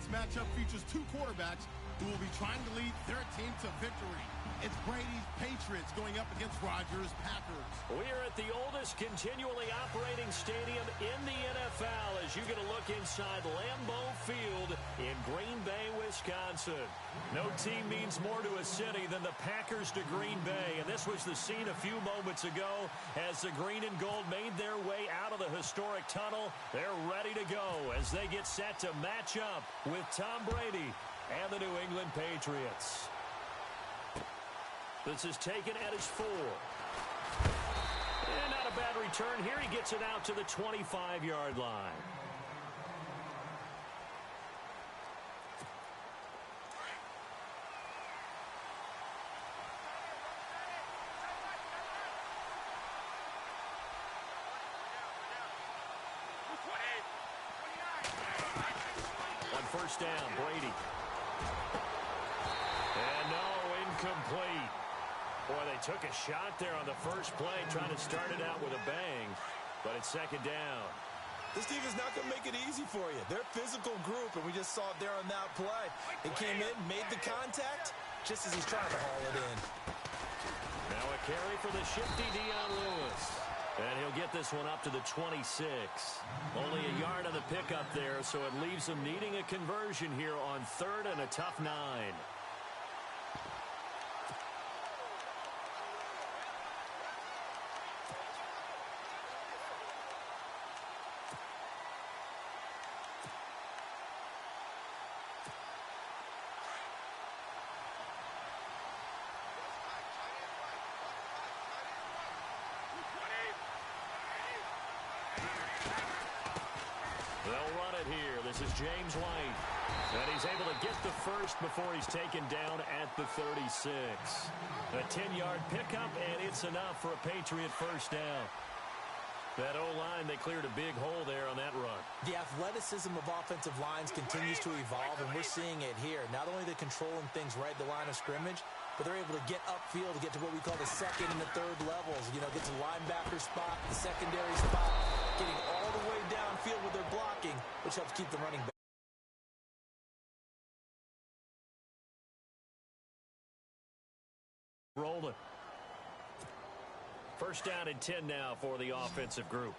next matchup features two quarterbacks who will be trying to lead their team to victory. It's Brady's Patriots going up against Rodgers' Packers. We are at the oldest continually operating stadium in the NFL as you get a look inside Lambeau Field in Green Bay, Wisconsin. No team means more to a city than the Packers to Green Bay, and this was the scene a few moments ago as the green and gold made their way out of the historic tunnel. They're ready to go as they get set to match up with Tom Brady and the New England Patriots. This is taken at his 4. And not a bad return here. He gets it out to the 25-yard line. On first down, Brady. And no, incomplete. Boy, they took a shot there on the first play, trying to start it out with a bang, but it's second down. This team is not going to make it easy for you. They're a physical group, and we just saw it there on that play. It came in, made the contact, just as he's trying to haul it in. Now a carry for the shifty Dion Lewis. And he'll get this one up to the 26. Only a yard on the pickup there, so it leaves them needing a conversion here on third and a tough 9. They'll run it here. This is James White. And he's able to get the first before he's taken down at the 36. A 10-yard pickup, and it's enough for a Patriot first down. That O-line, they cleared a big hole there on that run. The athleticism of offensive lines continues to evolve, and we're seeing it here. Not only they're controlling things right at the line of scrimmage, but they're able to get upfield to get to what we call the second and the third levels. You know, get to the linebacker spot, the secondary spot, getting all the way downfield with their blocking, which helps keep the running back. Rolling. First down and 10 now for the offensive group.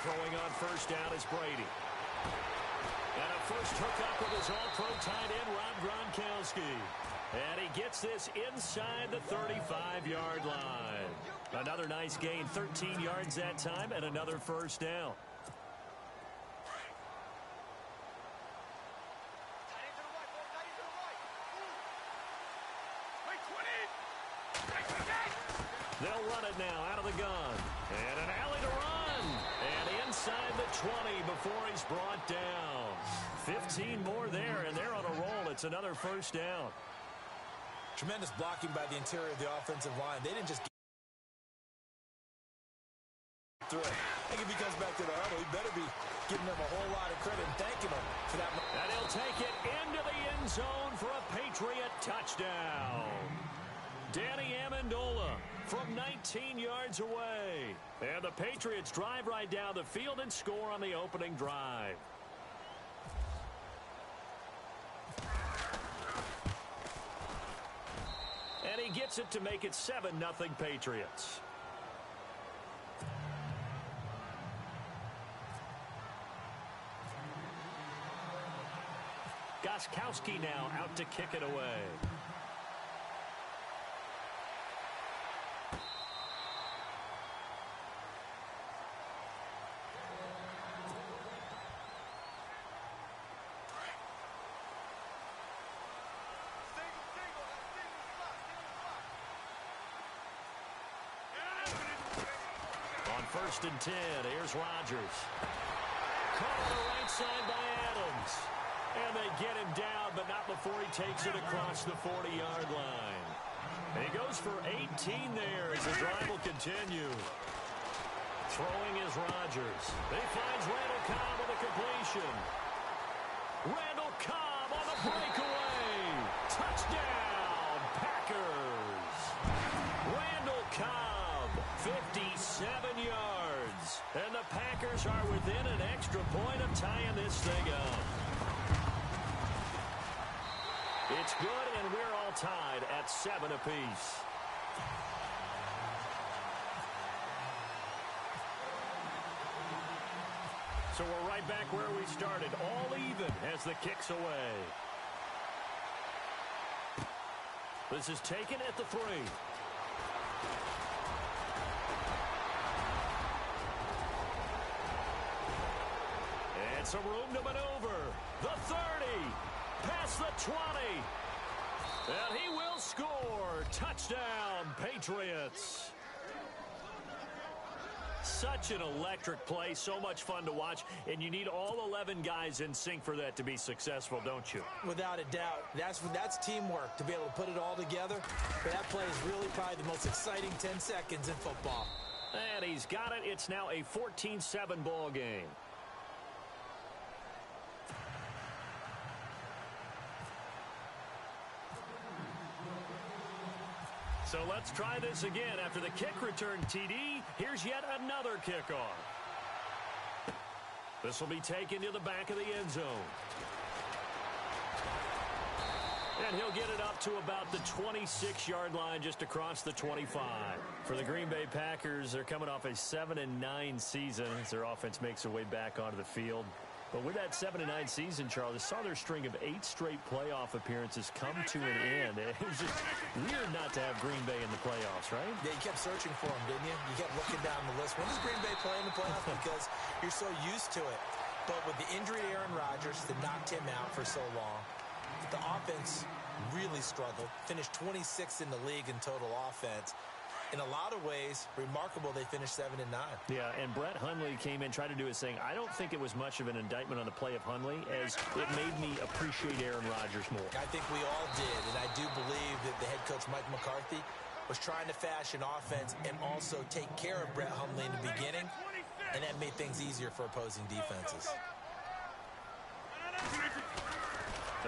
Throwing on first down is Brady. And a first hookup with his all-pro tight end, Rob Gronkowski. And he gets this inside the 35-yard line. Another nice gain, 13 yards that time, and another first down. They'll run it now out of the gun. And an alley to run. And inside the 20 before he's brought down. 15 more there, and they're on a roll. It's another first down. Tremendous blocking by the interior of the offensive line. They didn't just get through it. I think if he comes back to the huddle, he better be giving them a whole lot of credit and thanking them for that. And he'll take it into the end zone for a Patriot touchdown. Danny Amendola from 19 yards away. And the Patriots drive right down the field and score on the opening drive. And he gets it to make it 7-0 Patriots. Gostkowski now out to kick it away. First and 10. Here's Rodgers. Caught on the right side by Adams. And they get him down, but not before he takes it across the 40-yard line. And he goes for 18 there as the drive will continue. Throwing is Rodgers. He finds Randall Cobb with a completion. Randall Cobb on the breakaway. Touchdown, Packers. Randall Cobb 57 yards. And the Packers are within an extra point of tying this thing up. It's good, and we're all tied at 7 apiece. So we're right back where we started, all even as the kick's away. This is taken at the 3. And some room to maneuver. The 30. Past the 20. And he will score. Touchdown, Patriots. Such an electric play, so much fun to watch, and you need all 11 guys in sync for that to be successful, don't you? Without a doubt. That's teamwork, to be able to put it all together. But that play is really probably the most exciting 10 seconds in football. And he's got it. It's now a 14-7 ball game. So let's try this again. After the kick return TD, here's yet another kickoff. This will be taken to the back of the end zone. And he'll get it up to about the 26-yard line, just across the 25. For the Green Bay Packers, they're coming off a 7-9 season as their offense makes their way back onto the field. But with that 7-9 season, Charles, I saw their string of 8 straight playoff appearances come to an end. It was just weird not to have Green Bay in the playoffs, right? Yeah, you kept searching for them, didn't you? You kept looking down the list. When does Green Bay play in the playoffs? Because you're so used to it. But with the injury to Aaron Rodgers that knocked him out for so long, the offense really struggled. Finished 26th in the league in total offense. In a lot of ways, remarkable they finished 7-9. Yeah, and Brett Hundley came in, tried to do his thing. I don't think it was much of an indictment on the play of Hundley, as it made me appreciate Aaron Rodgers more. I think we all did, and I do believe that the head coach, Mike McCarthy, was trying to fashion offense and also take care of Brett Hundley in the beginning, and that made things easier for opposing defenses.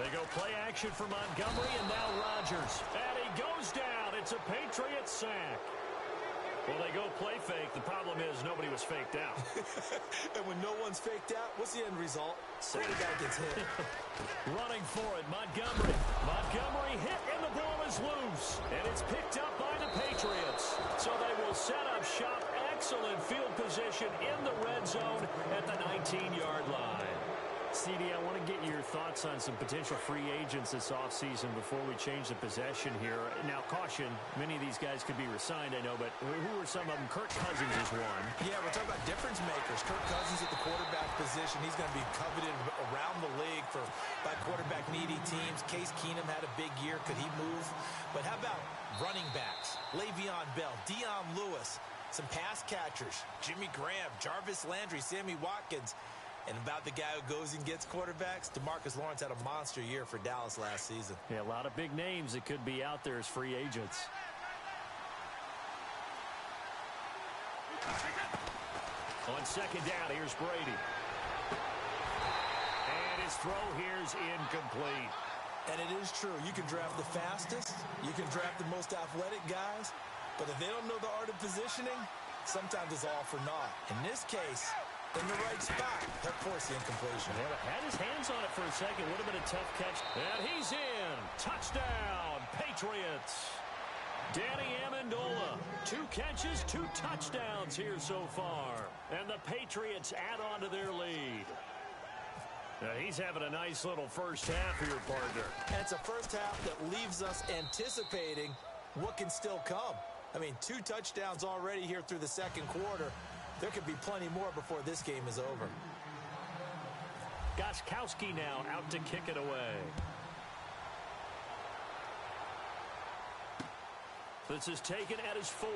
They go play action for Montgomery, and now Rodgers. And he goes down. It's a Patriots sack. Well, they go play fake. The problem is nobody was faked out. And when no one's faked out, what's the end result? Quarterback gets hit. Running for it, Montgomery. Montgomery hit, and the ball is loose. And it's picked up by the Patriots. So they will set up shop. Excellent field position in the red zone at the 19-yard line. CD, I want to get your thoughts on some potential free agents this offseason before we change the possession here. Now, caution, many of these guys could be resigned, I know, but who are some of them? Kirk Cousins is one. Yeah, we're talking about difference makers. Kirk Cousins at the quarterback position. He's going to be coveted around the league by quarterback-needy teams. Case Keenum had a big year. Could he move? But how about running backs? Le'Veon Bell, Dion Lewis, some pass catchers, Jimmy Graham, Jarvis Landry, Sammy Watkins. And about the guy who goes and gets quarterbacks, DeMarcus Lawrence had a monster year for Dallas last season. Yeah, a lot of big names that could be out there as free agents. On second down, here's Brady. And his throw here's incomplete. And it is true. You can draft the fastest. You can draft the most athletic guys. But if they don't know the art of positioning, sometimes it's all for naught. In this case, in the right spot, he'll force the incompletion. Yeah, had his hands on it for a second. Would have been a tough catch. And he's in. Touchdown, Patriots. Danny Amendola. 2 catches, 2 touchdowns here so far. And the Patriots add on to their lead. Now, he's having a nice little first half here, partner. And it's a first half that leaves us anticipating what can still come. I mean, 2 touchdowns already here through the second quarter. There could be plenty more before this game is over. Gostkowski now out to kick it away. This is taken at his 4.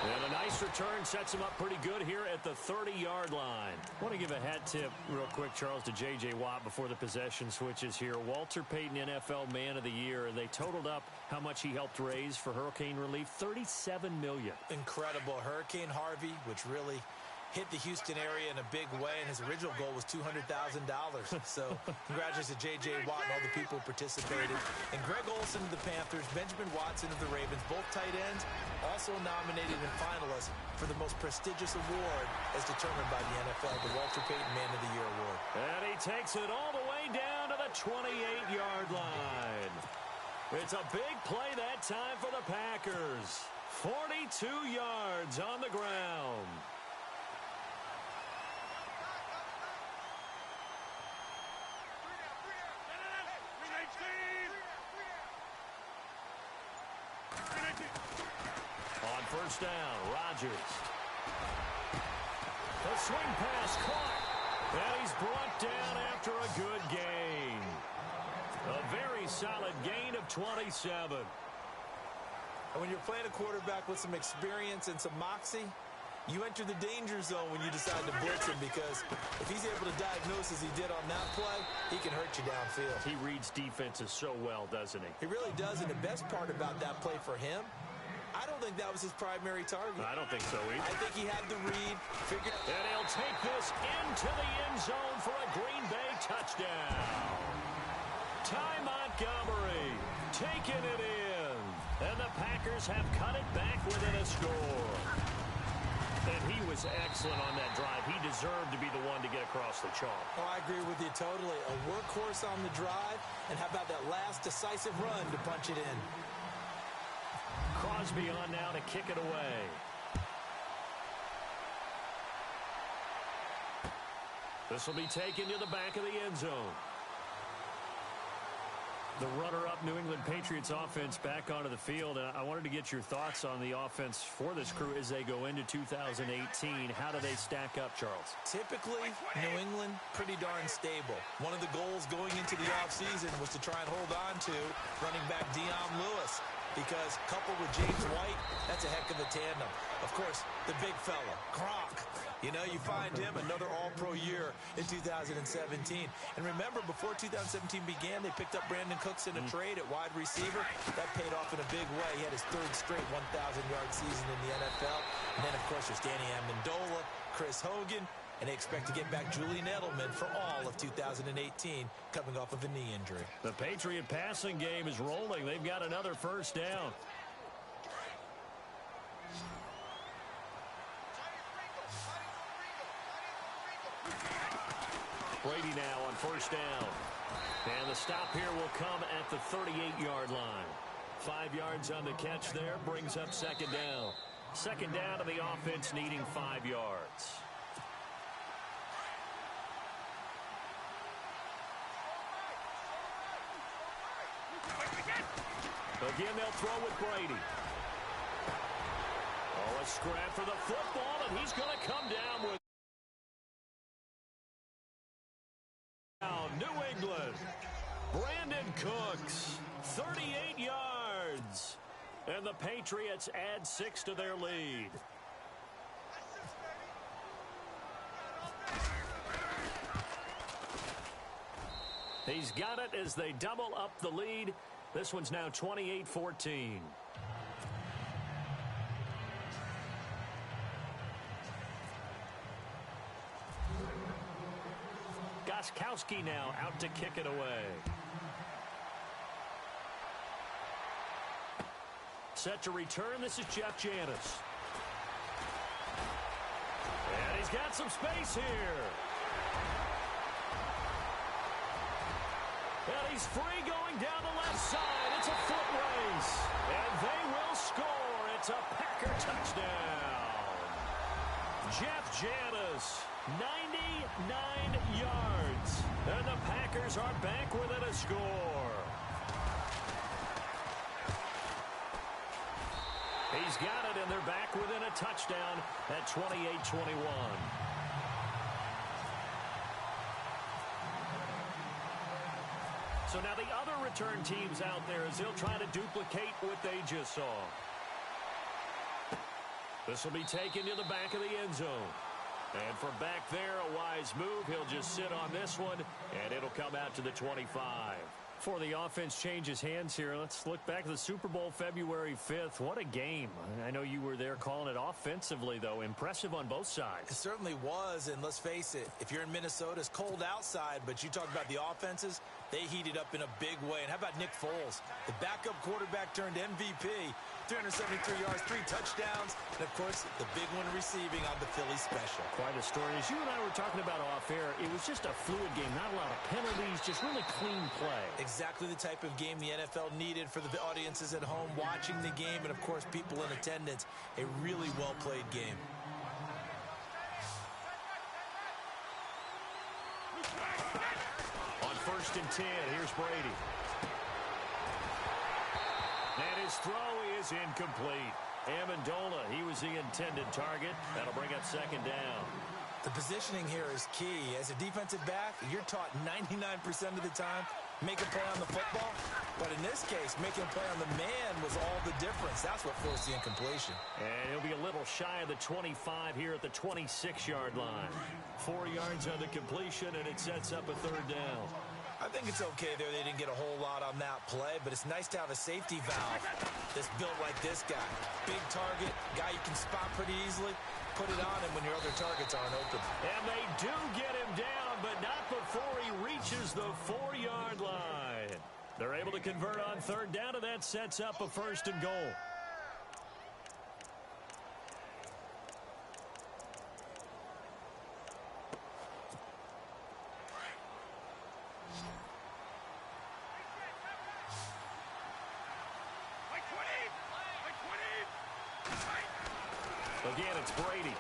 And a nice return sets him up pretty good here at the 30-yard line. I want to give a hat tip real quick, Charles, to J.J. Watt before the possession switches here. Walter Payton, NFL Man of the Year. They totaled up how much he helped raise for hurricane relief, $37 million. Incredible. Hurricane Harvey, which really hit the Houston area in a big way, and his original goal was $200,000. So congratulations to J.J. Watt and all the people who participated. And Greg Olsen of the Panthers, Benjamin Watson of the Ravens, both tight ends, also nominated and finalists for the most prestigious award as determined by the NFL, the Walter Payton Man of the Year Award. And he takes it all the way down to the 28-yard line. It's a big play that time for the Packers. 42 yards on the ground. On first down, Rodgers. The swing pass caught. And he's brought down after a good gain. A very solid gain of 27. And when you're playing a quarterback with some experience and some moxie, you enter the danger zone when you decide to blitz him, because if he's able to diagnose as he did on that play, he can hurt you downfield. He reads defenses so well, doesn't he? He really does, and the best part about that play for him, I don't think that was his primary target. I don't think so either. I think he had the read, figured. And he'll take this into the end zone for a Green Bay touchdown. Ty Montgomery taking it in. And the Packers have cut it back within a score. And he was excellent on that drive. He deserved to be the one to get across the chalk. Oh, I agree with you totally. A workhorse on the drive, and how about that last decisive run to punch it in? Crosby on now to kick it away. This will be taken to the back of the end zone. The runner-up New England Patriots offense back onto the field. And I wanted to get your thoughts on the offense for this crew as they go into 2018. How do they stack up, Charles? Typically, New England, pretty darn stable. One of the goals going into the offseason was to try and hold on to running back Dion Lewis, because coupled with James White, that's a heck of a tandem. Of course, the big fella, Gronk. You know, you find him another all-pro year in 2017. And remember, before 2017 began, they picked up Brandon Cooks in a trade at wide receiver. That paid off in a big way. He had his third straight 1,000-yard season in the NFL. And then, of course, there's Danny Amendola, Chris Hogan, and they expect to get back Julian Edelman for all of 2018, coming off of a knee injury. The Patriot passing game is rolling. They've got another first down. Brady now on first down. And the stop here will come at the 38-yard line. 5 yards on the catch there brings up second down. Second down to the offense needing 5 yards. Again, they'll throw with Brady. Oh, a scrap for the football, and he's going to come down with New England. Brandon Cooks, 38 yards. And the Patriots add 6 to their lead. He's got it as they double up the lead. This one's now 28-14. Gostkowski now out to kick it away. Set to return. This is Jeff Janis. And he's got some space here. And he's free going down the left side. It's a foot race. And they will score. It's a Packer touchdown. Jeff Janis, 99 yards. And the Packers are back within a score. He's got it, and they're back within a touchdown at 28-21. So now the other return teams out there, as they'll try to duplicate what they just saw. This will be taken to the back of the end zone. And from back there, a wise move. He'll just sit on this one, and it'll come out to the 25. Before the offense changes hands here, let's look back at the Super Bowl February 5th. What a game. I know you were there calling it offensively, though. Impressive on both sides. It certainly was, and let's face it, if you're in Minnesota, it's cold outside, but you talk about the offenses, they heated up in a big way. And how about Nick Foles? The backup quarterback turned MVP, 373 yards, 3 touchdowns, and, of course, the big one receiving on the Philly special. Quite a story. As you and I were talking about off air, it was just a fluid game, not a lot of penalties, just really clean play. Exactly the type of game the NFL needed for the audiences at home watching the game and, of course, people in attendance. A really well-played game. On 1st and 10, here's Brady. And his throw is incomplete. Amendola, he was the intended target. That'll bring up 2nd down. The positioning here is key. As a defensive back, you're taught 99% of the time, make a play on the football. But in this case, making a play on the man was all the difference. That's what forced the incompletion. And he'll be a little shy of the 25 here at the 26-yard line. 4 yards on the completion, and it sets up a 3rd down. I think it's okay there. They didn't get a whole lot on that play, but it's nice to have a safety valve that's built like this guy. Big target, guy you can spot pretty easily. Put it on him when your other targets aren't open. And they do get him down, but not before he reaches the 4-yard line. They're able to convert on 3rd down, and that sets up a 1st and goal. Again, it's Brady.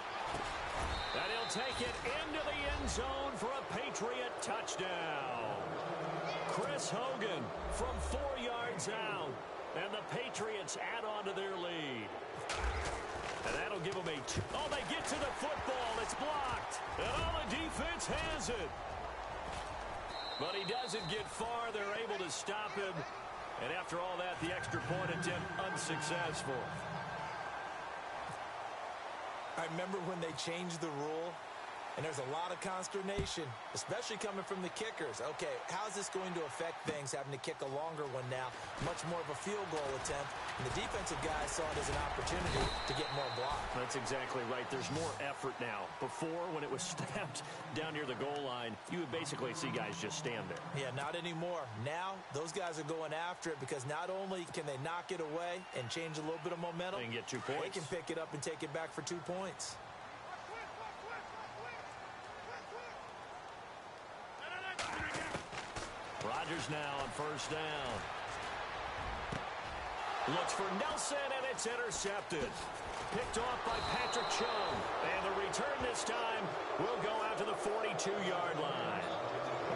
And he'll take it into the end zone for a Patriot touchdown. Chris Hogan from 4 yards out. And the Patriots add on to their lead. And that'll give them a... Oh, they get to the football. It's blocked. And all the defense has it. But he doesn't get far. They're able to stop him. And after all that, the extra point attempt unsuccessful. I remember when they changed the rule, and there's a lot of consternation, especially coming from the kickers. Okay, how's this going to affect things, having to kick a longer one now, much more of a field goal attempt, and the defensive guys saw it as an opportunity to get more block. That's exactly right. There's more effort now. Before, when it was snapped down near the goal line, you would basically see guys just stand there. Yeah, not anymore. Now, those guys are going after it because not only can they knock it away and change a little bit of momentum, they can get 2 points. They can pick it up and take it back for 2 points. Rodgers now on 1st down. Looks for Nelson, and it's intercepted. Picked off by Patrick Chung. And the return this time will go out to the 42-yard line.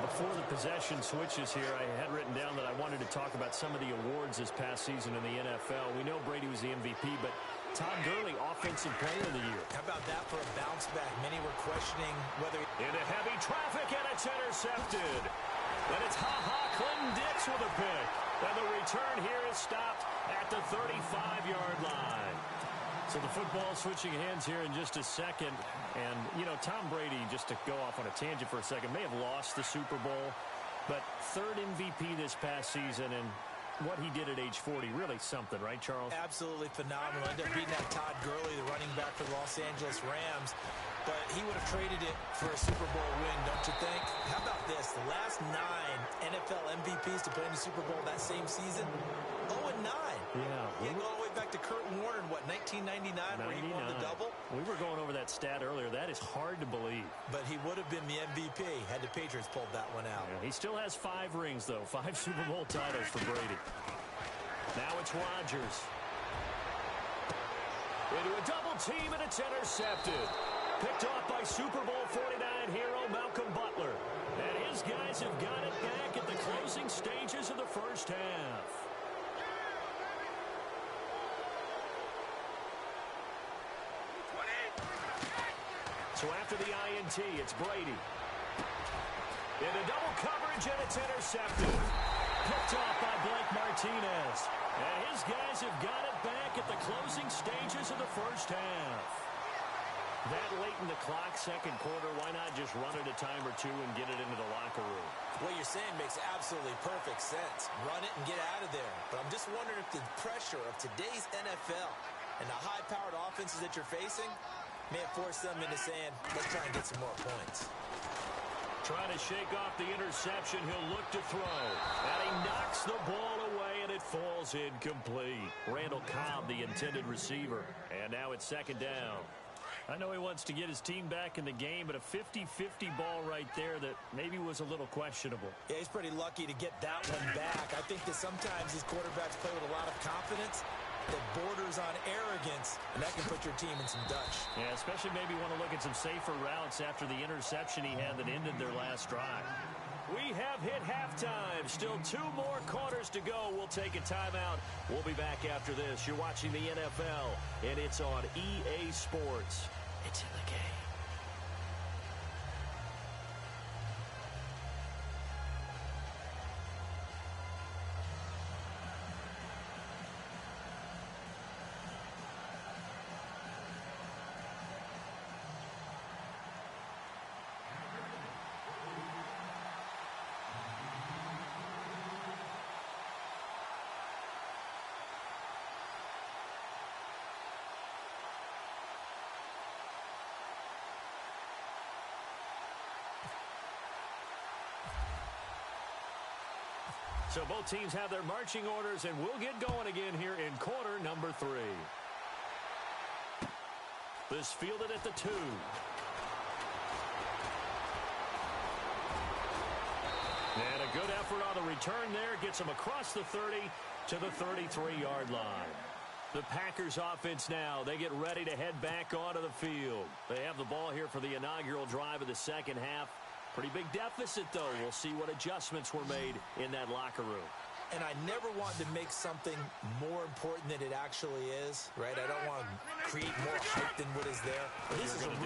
Before the possession switches here, I had written down that I wanted to talk about some of the awards this past season in the NFL. We know Brady was the MVP, but Todd Gurley, Offensive Player of the Year. How about that for a bounce back? Many were questioning whether... Into heavy traffic, and it's intercepted. And it's Clinton Dix with a pick. And the return here is stopped at the 35-yard line. So the football switching hands here in just a second. And, you know, Tom Brady, just to go off on a tangent for a second, may have lost the Super Bowl. But 3rd MVP this past season, and what he did at age 40, really something, right, Charles? Absolutely phenomenal. Ended up beating out Todd Gurley, the running back for the Los Angeles Rams. But he would have traded it for a Super Bowl win, don't you think? How about this? The last 9 NFL MVPs to play in the Super Bowl that same season, 0-9. Yeah. You go all the way back to Kurt Warner in, what, 1999, where he won the double? We were going over that stat earlier. That is hard to believe. But he would have been the MVP had the Patriots pulled that one out. Yeah, he still has 5 rings, though. 5 Super Bowl titles for Brady. Now it's Rodgers. Into a double team, and it's intercepted. Picked off by Super Bowl 49 hero Malcolm Butler. And his guys have got it back at the closing stages of the first half. So after the INT, it's Brady. Into double coverage, and it's intercepted. Picked off by Blake Martinez. And his guys have got it back at the closing stages of the first half. That late in the clock, second quarter, why not just run it a time or two and get it into the locker room? What you're saying makes absolutely perfect sense. Run it and get out of there. But I'm just wondering if the pressure of today's NFL and the high-powered offenses that you're facing may have forced them into saying, let's try and get some more points. Trying to shake off the interception, he'll look to throw. And he knocks the ball away, and it falls incomplete. Randall Cobb, the intended receiver. And now it's second down. I know he wants to get his team back in the game, but a 50-50 ball right there that maybe was a little questionable. Yeah, he's pretty lucky to get that one back. I think that sometimes these quarterbacks play with a lot of confidence that borders on arrogance, and that can put your team in some Dutch. Yeah, especially maybe want to look at some safer routes after the interception he had that ended their last drive. We have hit halftime. Still 2 more quarters to go. We'll take a timeout. We'll be back after this. You're watching the NFL, and it's on EA Sports. It's in the game. So both teams have their marching orders, and we'll get going again here in quarter number 3. This fielded at the 2. And a good effort on the return there. Gets him across the 30 to the 33-yard line. The Packers offense now, they get ready to head back onto the field. They have the ball here for the inaugural drive of the second half. Pretty big deficit, though. We'll see what adjustments were made in that locker room. And I never want to make something more important than it actually is, right? I don't want to create more hype than what is there. But this is I'm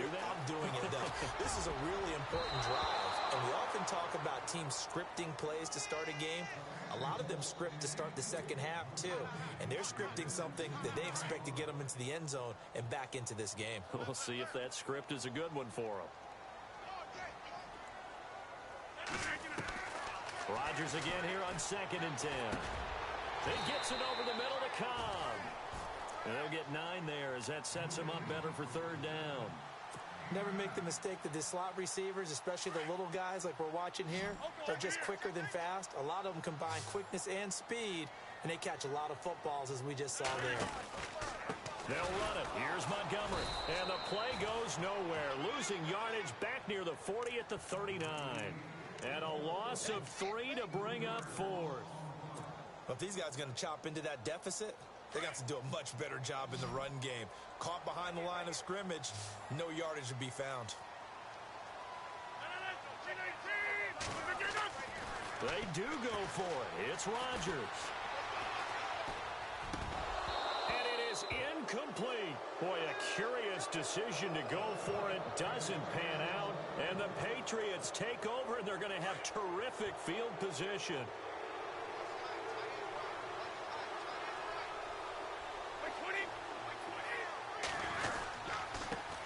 doing it, though. This is a really important drive. And we often talk about teams scripting plays to start a game. A lot of them script to start the second half, too. And they're scripting something that they expect to get them into the end zone and back into this game. We'll see if that script is a good one for them. Rodgers again here on 2nd and 10. He gets it over the middle to Cobb. And they'll get 9 there as that sets him up better for 3rd down. Never make the mistake that the slot receivers, especially the little guys like we're watching here, are just quicker than fast. A lot of them combine quickness and speed, and they catch a lot of footballs as we just saw there. They'll run it. Here's Montgomery. And the play goes nowhere. Losing yardage back near the 40 at the 39. And a loss of 3 to bring up 4th. Well, if these guys are going to chop into that deficit, they got to do a much better job in the run game. Caught behind the line of scrimmage, no yardage to be found. They do go for it. It's Rodgers. And it is incomplete. Boy, a curious decision to go for it. Doesn't pan out. And the Patriots take over, and they're going to have terrific field position.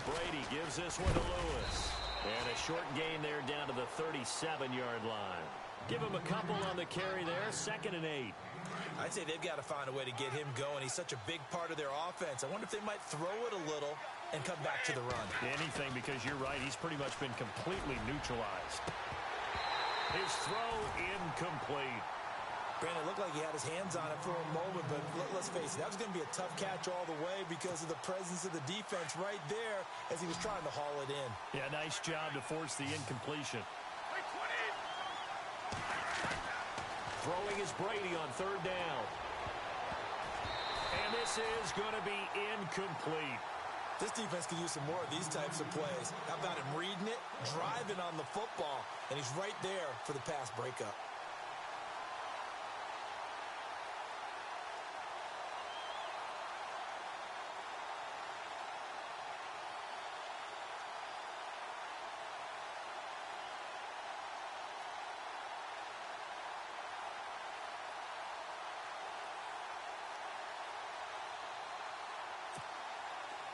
Brady gives this one to Lewis. And a short gain there down to the 37-yard line. Give him a couple on the carry there. 2nd and 8. I'd say they've got to find a way to get him going. He's such a big part of their offense. I wonder if they might throw it a little and come back to the run. Anything, because you're right. He's pretty much been completely neutralized. His throw incomplete. Brandon, it looked like he had his hands on it for a moment, but let's face it, that was going to be a tough catch all the way because of the presence of the defense right there as he was trying to haul it in. Yeah, nice job to force the incompletion. Throwing is Brady on 3rd down. And this is going to be incomplete. This defense could use some more of these types of plays. How about him reading it, driving on the football, and he's right there for the pass breakup.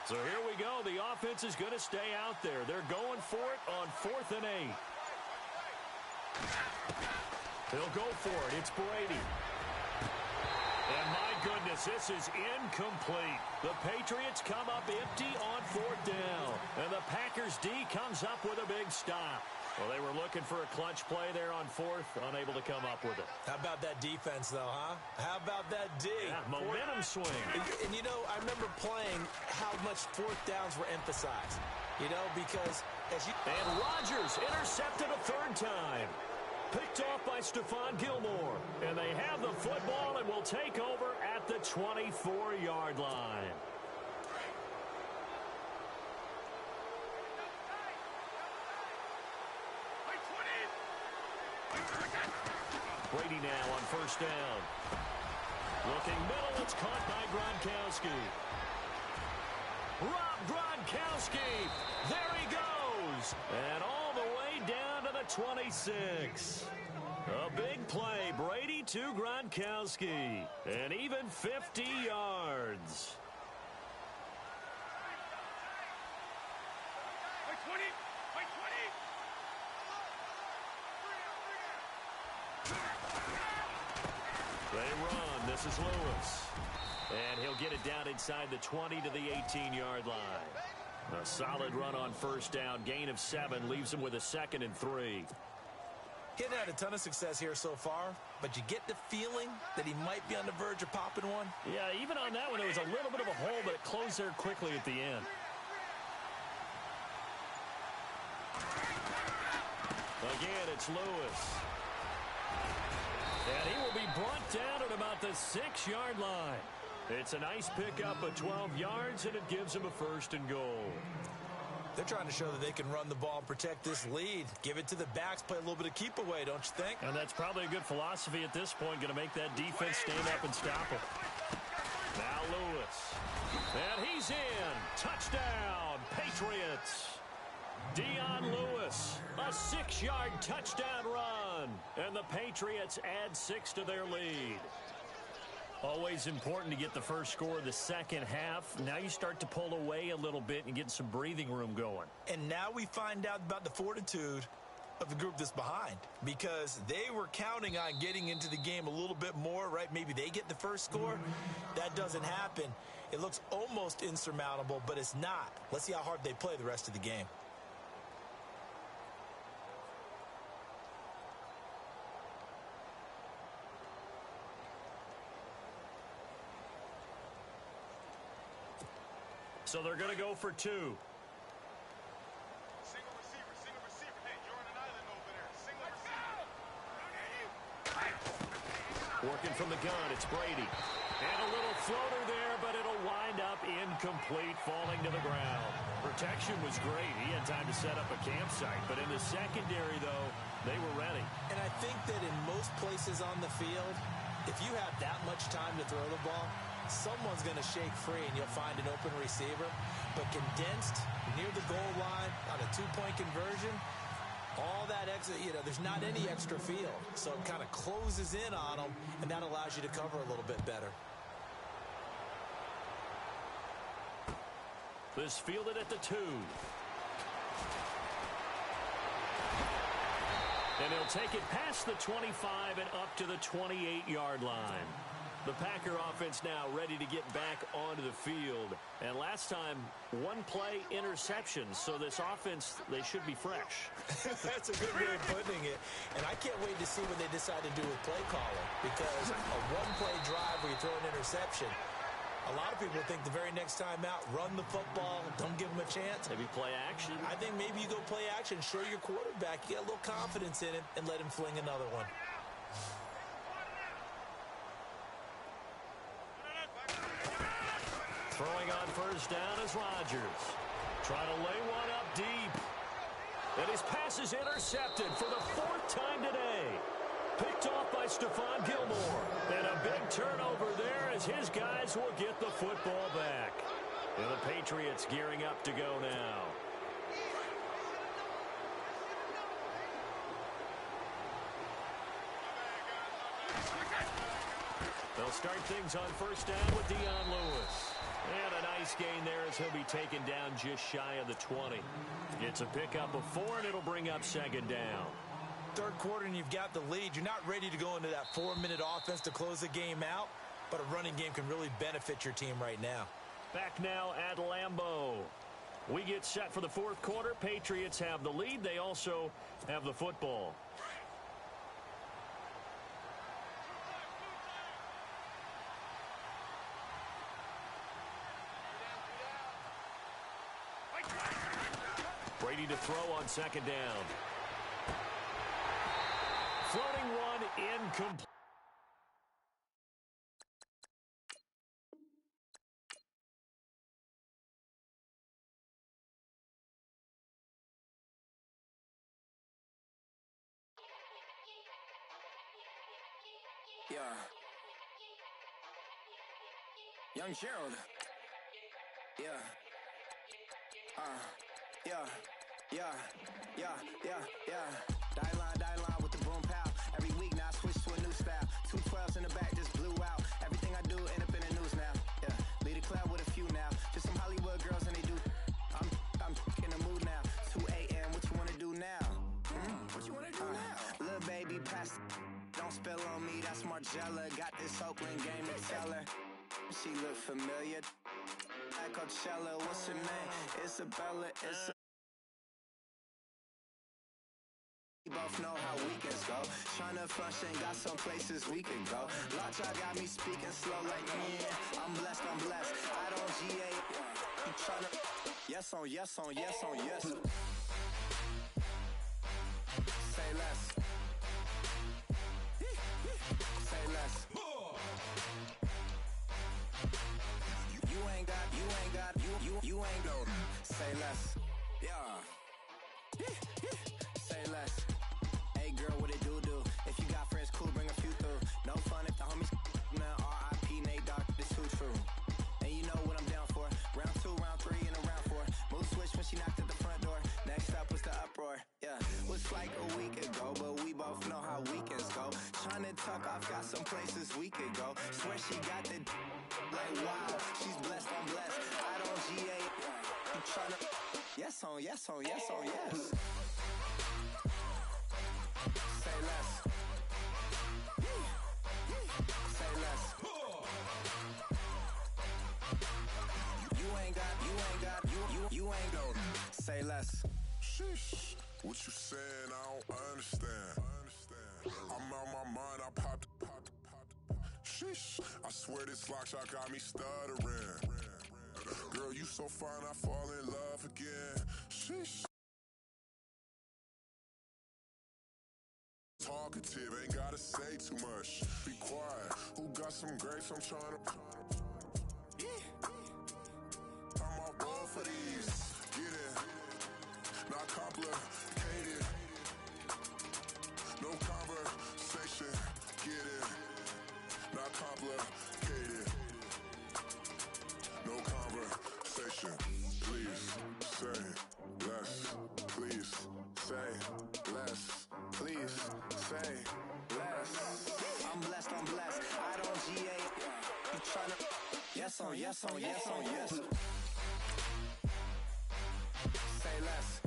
So here we go. The offense is going to stay out there. They're going for it on 4th and 8. He'll go for it. It's Brady. And my goodness, this is incomplete. The Patriots come up empty on 4th down. And the Packers D comes up with a big stop. Well, they were looking for a clutch play there on 4th, unable to come up with it. How about that defense, though, huh? How about that D? Yeah, momentum swing. And, you know, I remember playing how much 4th downs were emphasized. You know, because as you... And Rodgers intercepted a 3rd time. Picked off by Stephon Gilmore. And they have the football and will take over at the 24-yard line. Brady now on 1st down. Looking middle, it's caught by Gronkowski. Rob Gronkowski. There he goes. And all the way down to the 26. A big play. Brady to Gronkowski. And even 50 yards. They run. This is Lewis. And he'll get it down inside the 20 to the 18-yard line. A solid run on 1st down. Gain of 7 leaves him with a 2nd and 3. He hadn't had a ton of success here so far, but you get the feeling that he might be on the verge of popping one. Yeah, even on that one, it was a little bit of a hole, but it closed there quickly at the end. Again, it's Lewis. And he will be brought down at about the 6-yard line. It's a nice pickup of 12 yards, and it gives him a 1st and goal. They're trying to show that they can run the ball and protect this lead. Give it to the backs, play a little bit of keep away, don't you think? And that's probably a good philosophy at this point, going to make that defense stand up and stop him. Now Lewis. And he's in. Touchdown, Patriots. Dion Lewis, a 6-yard touchdown run. And the Patriots add 6 to their lead. Always important to get the first score of the second half. Now you start to pull away a little bit and get some breathing room going. And now we find out about the fortitude of the group that's behind, because they were counting on getting into the game a little bit more, right? Maybe they get the first score. That doesn't happen. It looks almost insurmountable, but it's not. Let's see how hard they play the rest of the game. So they're going to go for 2. Single receiver, single receiver. Hey, you're on an island over there. Single receiver. Working from the gun, it's Brady. And a little floater there, but it'll wind up incomplete, falling to the ground. Protection was great. He had time to set up a campsite. But in the secondary, though, they were ready. And I think that in most places on the field, if you have that much time to throw the ball, someone's going to shake free and you'll find an open receiver. But condensed near the goal line on a 2-point conversion, all that extra, there's not any extra field. So it kind of closes in on them, and that allows you to cover a little bit better. This fielded at the 2. And he'll take it past the 25 and up to the 28-yard line. The Packer offense now ready to get back onto the field. And last time, 1 play interception. So this offense, they should be fresh. That's a good way of putting it. And I can't wait to see what they decide to do with play calling. Because a 1-play drive where you throw an interception, a lot of people think the very next time out, run the football, don't give them a chance. Maybe play action. I think maybe you go play action, show your quarterback, you get a little confidence in it, and let him fling another one. Throwing on first down is Rodgers. Trying to lay one up deep. And his pass is intercepted for the 4th time today. Picked off by Stephon Gilmore. And a big turnover there as his guys will get the football back. And the Patriots gearing up to go now. They'll start things on first down with Dion Lewis. And a nice gain there as he'll be taken down just shy of the 20. It's a pickup of 4, and it'll bring up second down. Third quarter, and you've got the lead. You're not ready to go into that 4-minute offense to close the game out, but a running game can really benefit your team right now. Back now at Lambeau. We get set for the fourth quarter. Patriots have the lead. They also have the football. Brady to throw on second down. Floating one incomplete. Yeah. Young Gerald. Yeah. Die line with the boom pow. Every week now I switch to a new style. 212s in the back just blew out. Everything I do end up in the news now. Yeah. Lead a club with a few now. Just some Hollywood girls and they do. I'm in the mood now. 2 a.m. What you wanna do now? What you wanna do now? Little baby pass. Don't spill on me. That's Margella. Got this Oakland game to tell her. She look familiar. At Coachella. What's her name? Isabella. We both know how weekends go. Tryna function, got some places we can go. Lot y'all got me speaking slow like, yeah, I'm blessed. I don't GA. You tryna, yes on yes. Say less. Say less. You ain't got, say less. Yeah. Say less. Hey girl, what it do? If you got friends, cool, bring a few through. No fun if the homies now R.I.P. Nate Dogg, this too true. And you know what I'm down for. Round 2, round 3, and a round 4. Move switch when she knocked at the front door. Next up was the uproar. Yeah, was like a week ago, but we both know how weekends go. Tryna tuck off, got some places we could go. Swear she got the like wow, she's blessed, I'm blessed. I don't GA. You tryna yes on yes. Say less. Say less. You ain't got, say less. Sheesh, what you saying? I don't understand. I'm out my mind, I popped. Sheesh, I swear this lock shot got me stuttering. Girl, you so fine, I fall in love again. Sheesh. Talkative, ain't gotta say too much. Be quiet, who got some grapes? I'm tryna. I'm all born for these. Get in, not complicated. No conversation. Get in, not complicated. No conversation. Please say less. Please say less. Please say less. I'm blessed. I don't GA. You tryna yes on yes. Say less.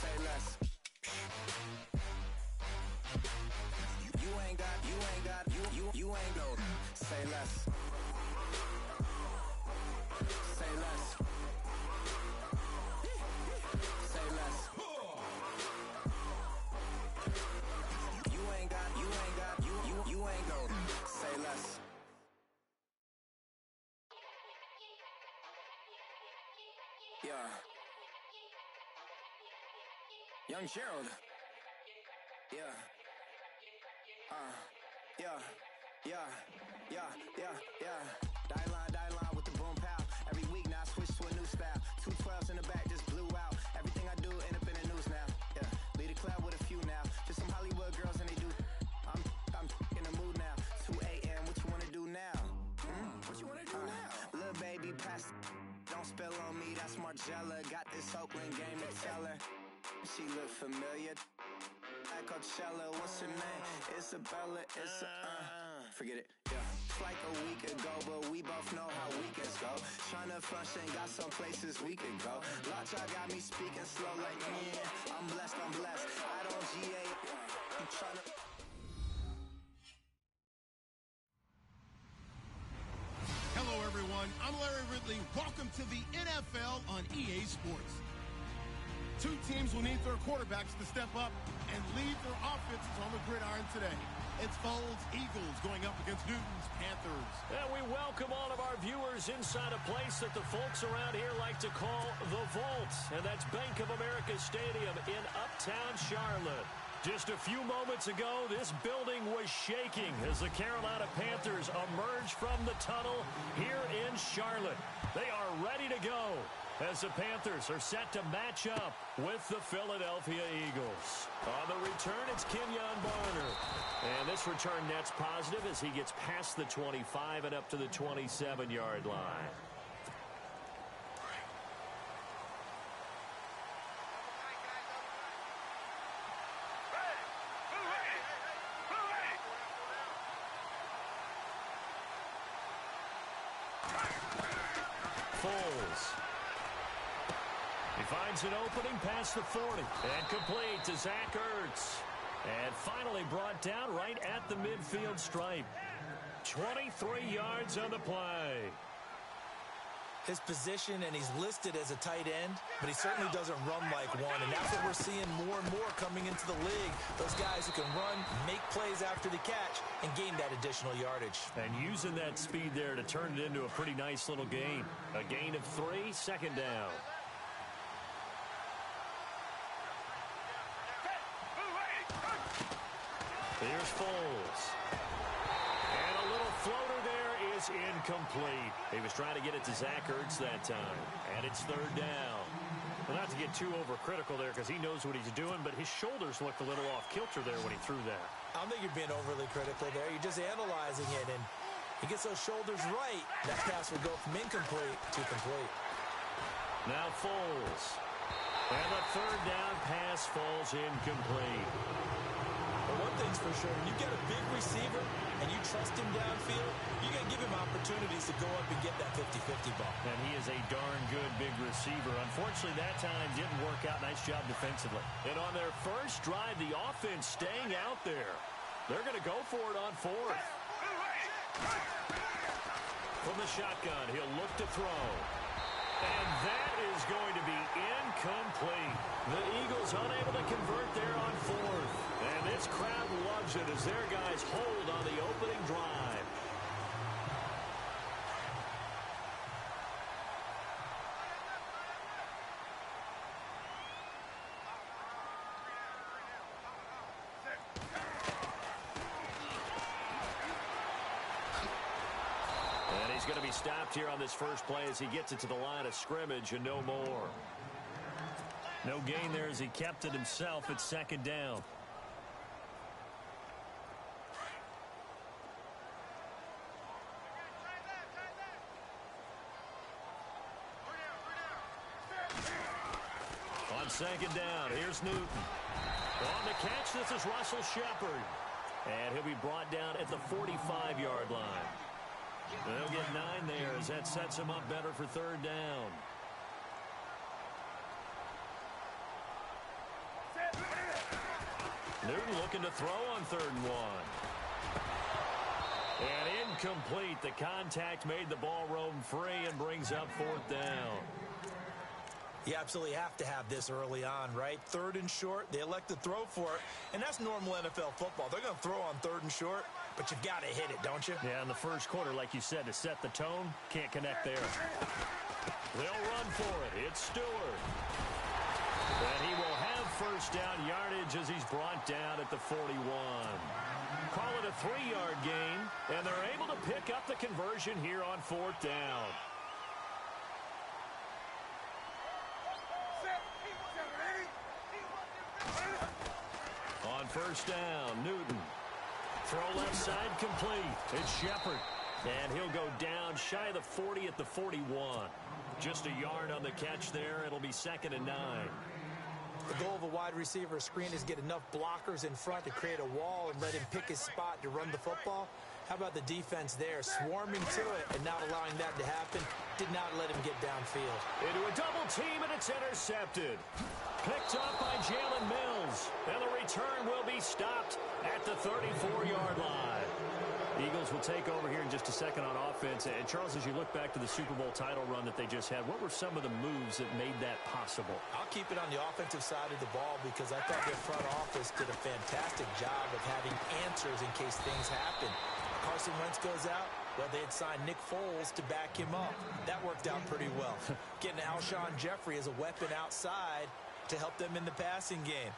Say less. You ain't got, you ain't got. Say less. Say less. Say less. You ain't got, you ain't got. Say less. Yeah. Young Gerald. Yeah. Die line with the boom pow. Every week now I switch to a new style. 212s in the back just blew out. Everything I do end up in the news now. Yeah, lead a club with a few now. Just some Hollywood girls and they do. I'm in the mood now. 2 a.m. What you wanna do now? What you wanna do now? Little baby pass. Don't spill on me. That's Margella. Got this Oakland game to tell her. She look familiar. At Coachella, what's her name? Isabella. Forget it. Yeah. like a week ago, but we both know how weekends go. Tryna function, got some places we could go. Lot y'all got me speaking slow like, yeah, I'm blessed, I'm blessed. I don't GA, I'm tryna... Hello, everyone. I'm Larry Ridley. Welcome to the NFL on EA Sports. Two teams will need their quarterbacks to step up and lead their offenses on the gridiron today. It's Foles Eagles going up against Newton's Panthers. And we welcome all of our viewers inside a place that the folks around here like to call the Vault. And that's Bank of America Stadium in Uptown Charlotte. Just a few moments ago, this building was shaking as the Carolina Panthers emerged from the tunnel here in Charlotte. They are ready to go as the Panthers are set to match up with the Philadelphia Eagles. On the return, it's Kenyon Barner. And this return net's positive as he gets past the 25 and up to the 27-yard line. Foles. He finds an opening past the 40 and complete to Zach Ertz. And finally brought down right at the midfield stripe. 23 yards on the play. His position, and he's listed as a tight end, but he certainly doesn't run like one, and that's what we're seeing more and more coming into the league. Those guys who can run, make plays after the catch, and gain that additional yardage. And using that speed there to turn it into a pretty nice little gain. A gain of 3, second down. Here's Foles. And a little floater there is incomplete. He was trying to get it to Zach Ertz that time. And it's third down. Well, not to get too overcritical there because he knows what he's doing, but his shoulders looked a little off kilter there when he threw that. I don't think you're being overly critical there. You're just analyzing it, and he gets those shoulders right. That pass will go from incomplete to complete. Now Foles. And the third down pass falls incomplete. But one thing's for sure, when you get a big receiver and you trust him downfield, you got to give him opportunities to go up and get that 50-50 ball. And he is a darn good big receiver. Unfortunately, that time didn't work out. Nice job defensively. And on their first drive, the offense staying out there. They're going to go for it on fourth. From the shotgun, he'll look to throw. And that is going to be incomplete. The Eagles unable to convert there on fourth. And this crowd loves it as their guys hold on the opening drive. And he's going to be stopped here on this first play as he gets it to the line of scrimmage and no more. No gain there as he kept it himself at second down. On second down, here's Newton. On the catch, this is Russell Shepard. And he'll be brought down at the 45-yard line. They'll get 9 there as that sets him up better for third down. Newton looking to throw on 3rd and 1. And incomplete. The contact made the ball roam free and brings up 4th down. You absolutely have to have this early on, right? 3rd and short, they elect to throw for it, and that's normal NFL football. They're going to throw on 3rd and short, but you've got to hit it, don't you? Yeah, in the first quarter, like you said, to set the tone, can't connect there. They'll run for it. It's Stewart. And he will have first down yardage as he's brought down at the 41. Call it a 3-yard gain, and they're able to pick up the conversion here on 4th down. On first down, Newton. Throw left side complete. It's Shepard. And he'll go down shy of the 40 at the 41. Just a yard on the catch there. It'll be 2nd and 9. The goal of a wide receiver screen is get enough blockers in front to create a wall and let him pick his spot to run the football. How about the defense there, swarming to it and not allowing that to happen? Did not let him get downfield. Into a double team, and it's intercepted. Picked up by Jalen Mills. And the return will be stopped at the 34-yard line. Eagles will take over here in just a second on offense. And, Charles, as you look back to the Super Bowl title run that they just had, what were some of the moves that made that possible? I'll keep it on the offensive side of the ball because I thought their front office did a fantastic job of having answers in case things happen. Carson Wentz goes out. Well, they had signed Nick Foles to back him up. That worked out pretty well. Getting Alshon Jeffrey as a weapon outside to help them in the passing game.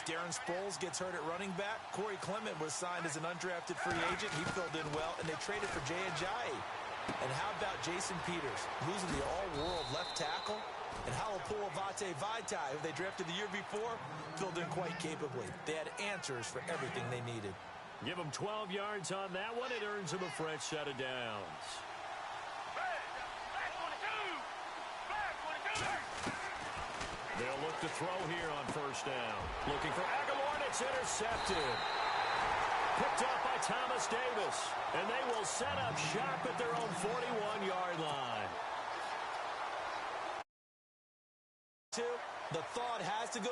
Darren Sproles gets hurt at running back. Corey Clement was signed as an undrafted free agent. He filled in well, and they traded for Jay Ajayi. And how about Jason Peters, losing the all-world left tackle? And Halapua Vitae, who they drafted the year before, filled in quite capably. They had answers for everything they needed. Give them 12 yards on that one. It earns them a fresh set of downs. They'll look to throw here on first down. Looking for Aguilar, and it's intercepted. Picked up by Thomas Davis. And they will set up shop at their own 41-yard line. The thought has to go